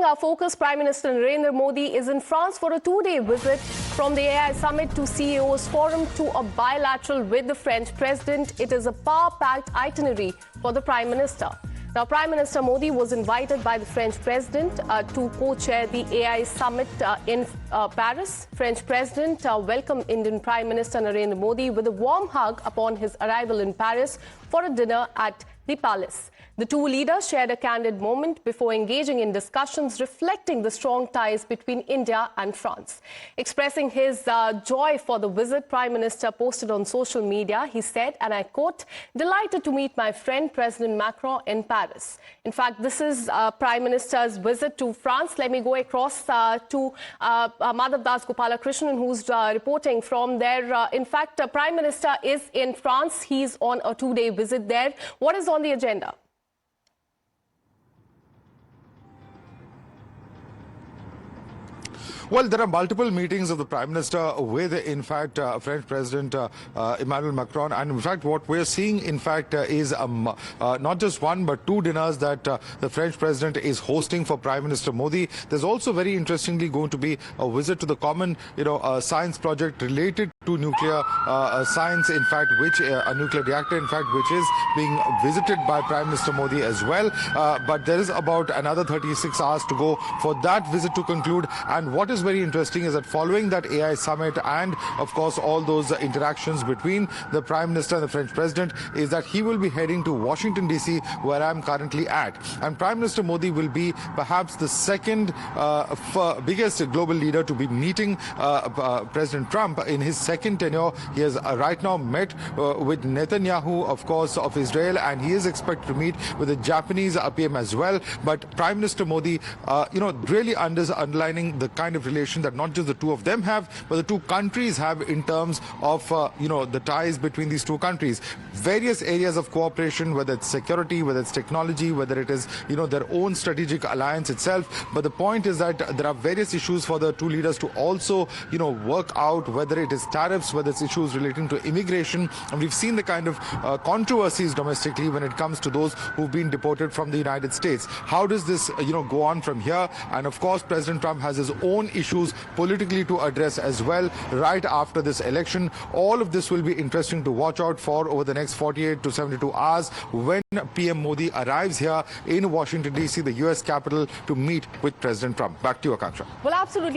Continuing our focus, Prime Minister Narendra Modi is in France for a two-day visit from the AI Summit to CEO's Forum to a bilateral with the French President. It is a power-packed itinerary for the Prime Minister. Now, Prime Minister Modi was invited by the French President to co-chair the AI Summit in Paris. French President welcomed Indian Prime Minister Narendra Modi with a warm hug upon his arrival in Paris for a dinner at the palace. The two leaders shared a candid moment before engaging in discussions reflecting the strong ties between India and France. Expressing his joy for the visit, Prime Minister posted on social media. He said, and I quote, "Delighted to meet my friend President Macron in Paris." In fact, this is Prime Minister's visit to France. Let me go across to Madhav Das Gopalakrishnan, who's reporting from there. In fact, Prime Minister is in France. He's on a two-day visit there. What is on the agenda? Well, there are multiple meetings of the Prime Minister with, in fact, French President Emmanuel Macron. And in fact, what we're seeing, in fact, is not just one, but two dinners that the French President is hosting for Prime Minister Modi. There's also very interestingly going to be a visit to the common, science project related to nuclear science, in fact, which a nuclear reactor, in fact, which is being visited by Prime Minister Modi as well. But there is about another 36 hours to go for that visit to conclude. And what is very interesting is that following that AI summit and, of course, all those interactions between the Prime Minister and the French President is that he will be heading to Washington, D.C., where I'm currently at. And Prime Minister Modi will be perhaps the second biggest global leader to be meeting President Trump in his second tenure. He has right now met with Netanyahu, of course, of Israel, and he is expected to meet with the Japanese PM as well. But Prime Minister Modi, really underlining the kind of relation that not just the two of them have, but the two countries have in terms of, the ties between these two countries. Various areas of cooperation, whether it's security, whether it's technology, whether it is, their own strategic alliance itself. But the point is that there are various issues for the two leaders to also, work out, whether it is tariffs, whether it's issues relating to immigration. And we've seen the kind of controversies domestically when it comes to those who've been deported from the United States. How does this, go on from here? And of course, President Trump has his own issues politically to address as well right after this election. All of this will be interesting to watch out for over the next 48 to 72 hours when PM Modi arrives here in Washington, D.C., the U.S. capital, to meet with President Trump. Back to you, Akanksha. Well, absolutely.